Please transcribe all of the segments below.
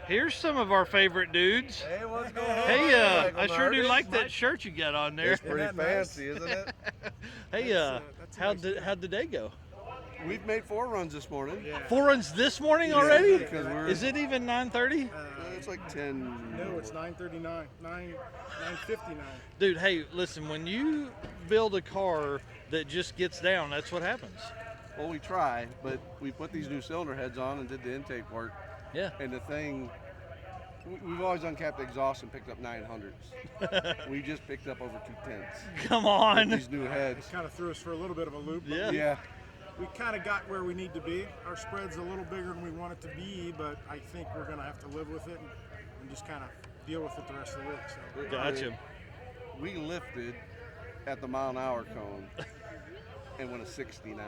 Here's some of our favorite dudes. Hey, what's going on? Hey, I sure do like that shirt you got on there. It's pretty fancy, isn't it? Hey, how'd the day go? We've made 4 runs this morning. Yeah. 4 runs this morning already? Because Is it even 9:30? It's like 10. No, it's 9:39, 9:59. Dude, hey, listen, when you build a car that just gets down, that's what happens. Well, we try, but we put these new cylinder heads on and did the intake work. Yeah. And the thing, we've always uncapped exhaust and picked up 900s. We just picked up over 210s. Come on. With these new heads. It kind of threw us for a little bit of a loop. Yeah. Yeah. We kind of got where we need to be. Our spread's a little bigger than we want it to be, but I think we're going to have to live with it and just kind of deal with it the rest of the week. So. Gotcha. We lifted at the mile-an-hour cone and went a 69.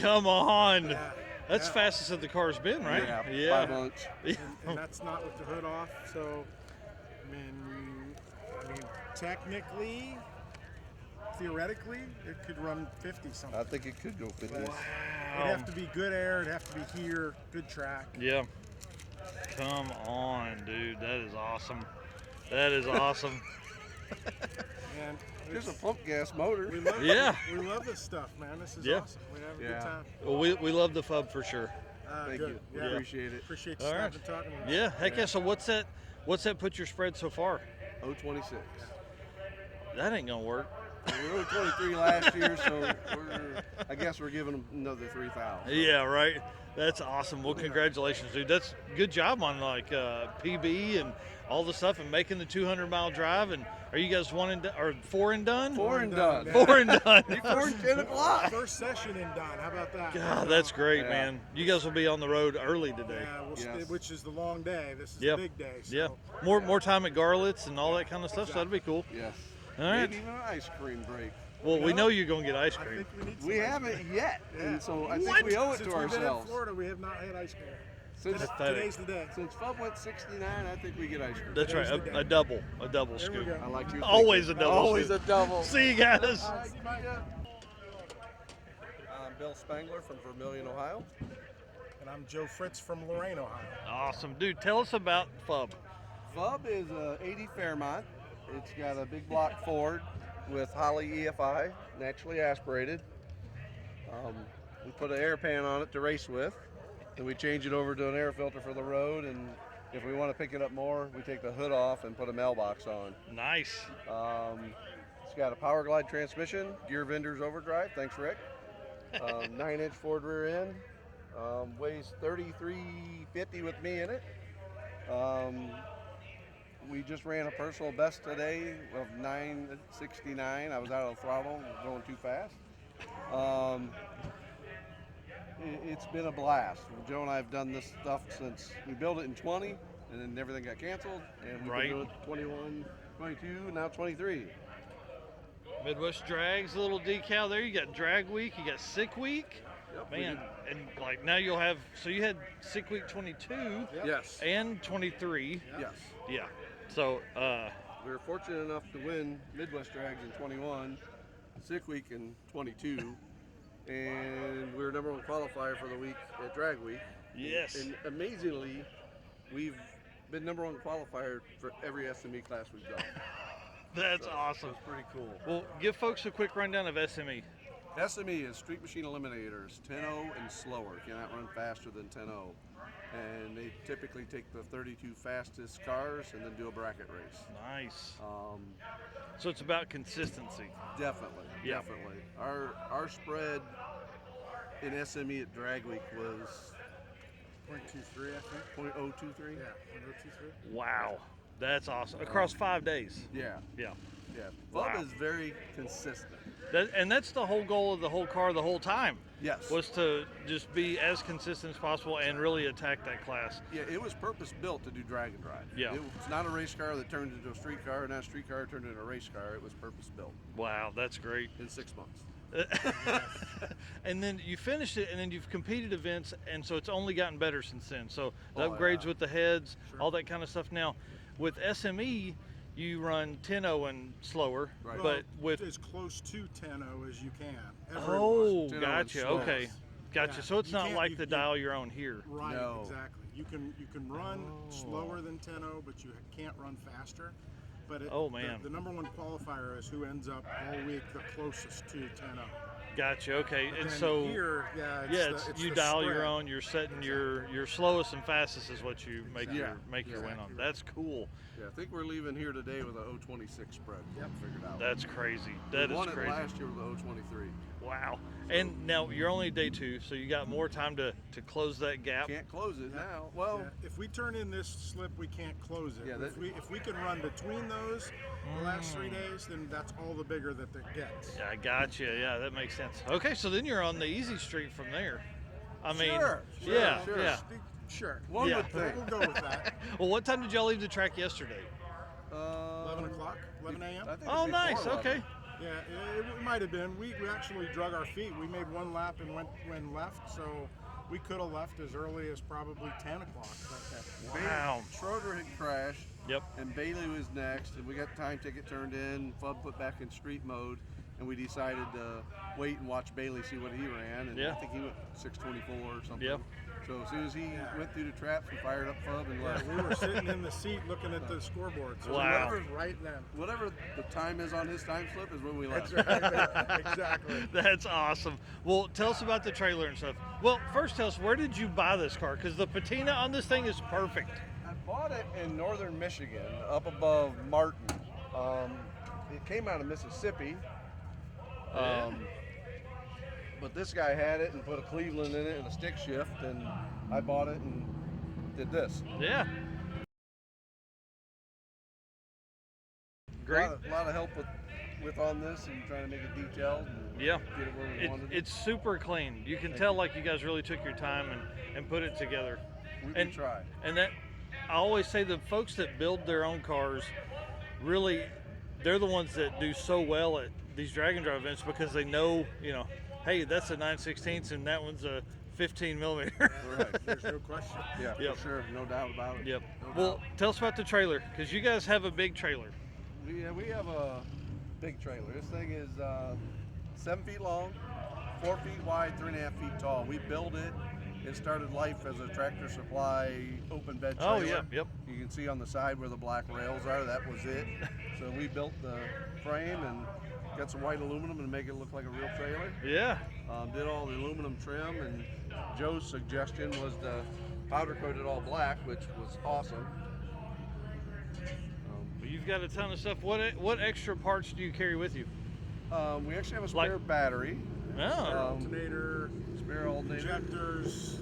Come on. Yeah. That's Yeah. fastest that the car's been, right? By a bunch. And that's not with the hood off. So, I mean, technically, theoretically, it could run 50 something. I think it could go 50. It'd have to be good air. It'd have to be here, good track. Yeah. Come on, dude. That is awesome. That is awesome. And There's a pump gas motor. we love Yeah. We love this stuff, man. This is Yeah. awesome. We have a Yeah. good time. Well, we love the FUB for sure. Thank Good. you. Yeah. Appreciate it. Appreciate you All right. stopping and talking to me. Yeah. Heck yeah. So what's that put your spread so far? 026. That ain't gonna work. We were 23 last year, so I guess we're giving them another 3,000. Yeah, right. That's awesome. Well, congratulations, dude. That's good job on like PB and all the stuff and making the 200-mile drive. And are you guys 1 and or 4 and done? 4 and done. 4 and done. 4 and 10 o'clock. First session and done. How about that? God, that's great, Yeah. man. You guys will be on the road early today. Yeah, Yes. which is the long day. This is Yep. the big day. So. Yeah. More time at Garlett's and all that kind of stuff. So that'd be cool. Yes. All right. Maybe even an ice cream break. Well, we know you're gonna get ice I cream. think we need some We ice haven't cream. yet, Yeah. and so I What? think we owe it Since to we've been in ourselves. Florida, we have not had ice cream. Since, Today's the day. since FUB went 69, I think we get ice cream. That's right. Today's the day. A double There we scoop. go. I like you. Always a double Always scoop. a double. See you guys. I'm Bill Spangler from Vermilion, Ohio. And I'm Joe Fritz from Lorain, Ohio. Awesome, dude. Tell us about FUB. FUB is a 80 Fairmont. It's got a big block Ford with Holley EFI, naturally aspirated. We put an air pan on it to race with, and we change it over to an air filter for the road. And if we want to pick it up more, we take the hood off and put a mailbox on. Nice. It's got a power glide transmission, gear vendors overdrive. Thanks, Rick. 9-inch Ford rear end. Weighs 3350 with me in it. We just ran a personal best today of 969. I was out of the throttle, going too fast. It's been a blast. Joe and I have done this stuff since we built it in 20, and then everything got canceled, and we've Right. been doing it 21, 22, now 23. Midwest Drags, a little decal there. You got drag week, you got sick week. Yep, Man, and like now you'll have, so you had sick week 22 Yes. and 23. Yes. Yeah. So, We were fortunate enough to win Midwest Drags in 21, Sick Week in 22, and we were #1 qualifier for the week at Drag Week. yes. And amazingly, we've been #1 qualifier for every SME class we've done. That's So awesome. It's pretty cool. Well, give folks a quick rundown of SME. SME is Street Machine Eliminators, 10.0 and slower. Cannot run faster than 10.0. And they typically take the 32 fastest cars and then do a bracket race. Nice. Um, So it's about consistency. Definitely, Yeah. definitely. Our spread in SME at Drag Week was 0.23, I think. 0.023. Yeah, 0.023. Wow. That's awesome. Across 5 days. Yeah, Yeah. yeah. FUB Wow. is very consistent. And that's the whole goal of the whole car the whole time, Yes. was to just be as consistent as possible and really attack that class. Yeah, it was purpose built to do drag and drive. Yeah. It was not a race car that turned into a street car, not a street car turned into a race car. It was purpose built Wow, that's great. in 6 months. And then you finished it, and then you've competed events, and so it's only gotten better since then. So the Oh, upgrades yeah. with the heads, Sure. all that kind of stuff. Now, with SME, you run 10.0 and slower, Right. but with as close to 10.0 as you can. oh, 10.0 and gotcha. slower. Okay, gotcha. Yeah, So it's you not can't- like you- the you- dial your own here. Right, No. exactly. You can run slower than 10.0, but you can't run faster. But the number one qualifier is who ends up all week the closest to 10.0. Gotcha. Okay, But and then so here, it's you the dial spread. your own. You're setting your slowest and fastest is what you make Exactly. your win on. That's cool. Yeah, I think we're leaving here today with a 026 spread. Yep. Figured out. That's crazy. We That is won it crazy. last year with a 023. Wow. And now you're only day 2, so you got more time to close that gap. Can't close it Yeah. now. Well, Yeah, if we turn in this slip, we can't close it. Yeah, if we can run between those the last 3 days, then that's all the bigger that it gets. Yeah, I got you. Yeah, that makes sense. Okay, so then you're on the easy street from there. I mean, Sure, yeah, sure. yeah. Sure. one Yeah. would think. We'll go with that. Well, what time did y'all leave the track yesterday? 11 o'clock, 11 a.m. I think Oh, it's nice. before 11. Okay. Yeah, it might have been. We actually drug our feet. We made one lap and went left, so we could have left as early as probably 10 o'clock. Wow. Schroeder had crashed. Yep. And Bailey was next, and we got the time ticket turned in. FUB put back in street mode, and we decided to wait and watch Bailey see what he ran. And Yeah. I think he went 6:24 or something. Yep. So as soon as he went through the traps, we fired up FUB and left. We were sitting in the seat looking at the scoreboard. So Wow. whatever, right then. Whatever the time is on his time slip is when we left. That's right. Exactly. That's awesome. Well, tell us about the trailer and stuff. Well, first tell us, where did you buy this car? Because the patina on this thing is perfect. I bought it in northern Michigan, up above Martin. It came out of Mississippi. But this guy had it and put a Cleveland in it and a stick shift, and I bought it and did this. Yeah. Great. A lot of help with on this and trying to make it detailed and Yeah. get it where we wanted it. It's super clean. You can tell like you guys really took your time and put it together. We tried. And that, I always say the folks that build their own cars, really, they're the ones that do so well at these drag and drive events because they know, hey, that's a 9/16 and that one's a 15 millimeter. Right. There's no question. Yeah, Yep. for sure. No doubt about it. Yep. No Well, doubt. tell us about the trailer because you guys have a big trailer. We have a big trailer. This thing is 7 feet long, 4 feet wide, 3.5 feet tall. We built it. It started life as a Tractor Supply open bed trailer. Oh, yeah, yep. You can see on the side where the black rails are, that was it. So we built the frame and got some white aluminum to make it look like a real trailer. Yeah. Did all the aluminum trim, and Joe's suggestion was to powder coat it all black, which was awesome. Well, you've got a ton of stuff. What extra parts do you carry with you? We actually have a spare battery, Oh. Alternator, spare alternator, injectors,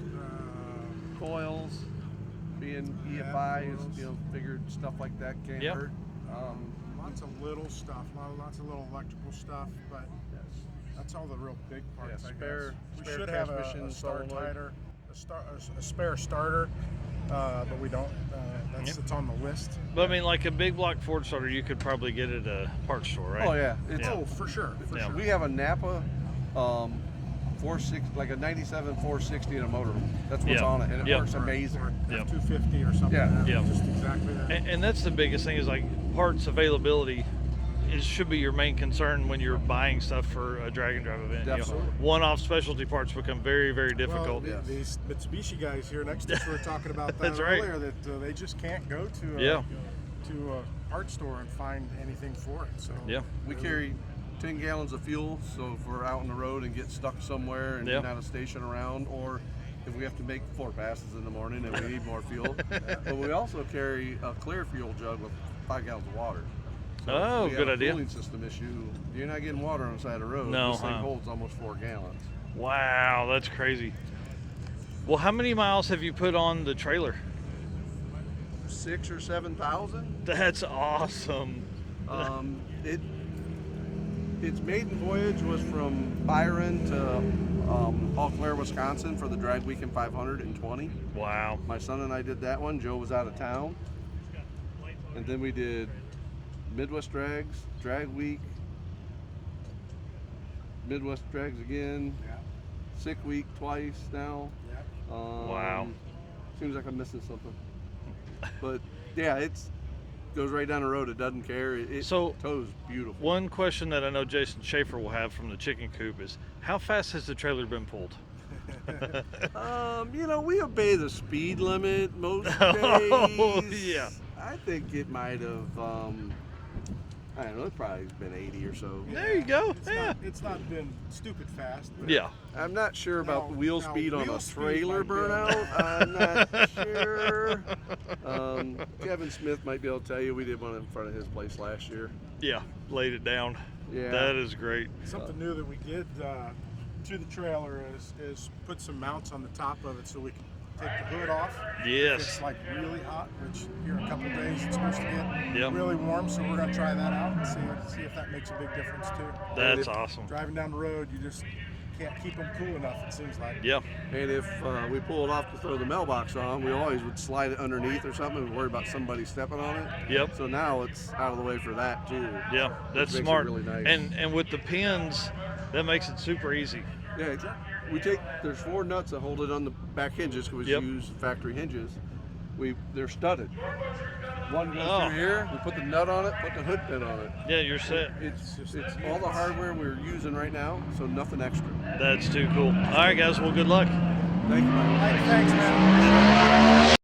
coils, being EFI is, figured stuff like that can't Yep. hurt. lots of little stuff, lots of little electrical stuff, but that's all the real big parts. Yeah, I spare- guess. We spare should have transmission, a start solenoid. tighter, a spare starter, but we don't. It's on the list. But I mean, like a big block Ford starter, you could probably get at a parts store, right? Oh yeah, it's, Oh, for sure. Yeah. we have a Napa 460, like a 97 460 in a motorhome. That's what's Yeah. on it, and it Yep. works amazing. Or Yep. F250 or something. Yeah. like that. Yep. Just exactly that. And that's the biggest thing is like parts availability should be your main concern when you're buying stuff for a drag and drive event. Absolutely. One-off specialty parts become very, very Well, difficult. these Mitsubishi guys here next to us were talking about that That's right. earlier. That they just can't go to a parts store and find anything for it. So Yeah. We carry 10 gallons of fuel, so if we're out on the road and get stuck somewhere and Yeah. not a station around, or if we have to make 4 passes in the morning and we need more fuel. But we also carry a clear fuel jug with 5 gallons of water. So Oh, if we good have a idea. cooling system issue, you're not getting water on the side of the road. No, This thing huh? holds almost 4 gallons. Wow, that's crazy. Well, how many miles have you put on the trailer? 6,000 or 7,000. That's awesome. Its maiden voyage was from Byron to Eau Claire, Wisconsin for the Drag Weekend 520. Wow. My son and I did that one. Joe was out of town. And then we did Midwest Drags, Drag Week, Midwest Drags again, Sick Week twice now. Wow. Seems like I'm missing something. But yeah, it's goes right down the road. It doesn't care. It So, tows beautiful. One question that I know Jason Schaefer will have from the chicken coop is, how fast has the trailer been pulled? You know, we obey the speed limit most days. Oh, yeah. I think it might have, I don't know, it's probably been 80 or so. There you go. It's not been stupid fast. But Yeah. I'm not sure about No, the wheel no, speed on wheel a speed trailer might be burnout. I'm not sure. Kevin Smith might be able to tell you. We did one in front of his place last year. Yeah. Laid it down. Yeah. That is great. Something new that we did to the trailer is put some mounts on the top of it so we can take the hood off. Yes. It's like really hot, which here in a couple of days it's supposed to get Yep. really warm. So we're gonna try that out and see if that makes a big difference too. That's awesome. Driving down the road, you just can't keep them cool enough. It seems like. Yeah. And if we pull it off to throw the mailbox on, we always would slide it underneath or something and worry about somebody stepping on it. Yep. So now it's out of the way for that too. Yeah. That's makes it smart. really nice. And with the pins, that makes it super easy. Yeah, there's 4 nuts that hold it on the back hinges because we Yep. use factory hinges. They're studded. One goes Oh. through here. We put the nut on it, put the hood pin on it. Yeah, you're set. It's all the hardware we're using right now, so nothing extra. That's too cool. All right, guys. Well, good luck. Thank you, Mike. Thanks, man.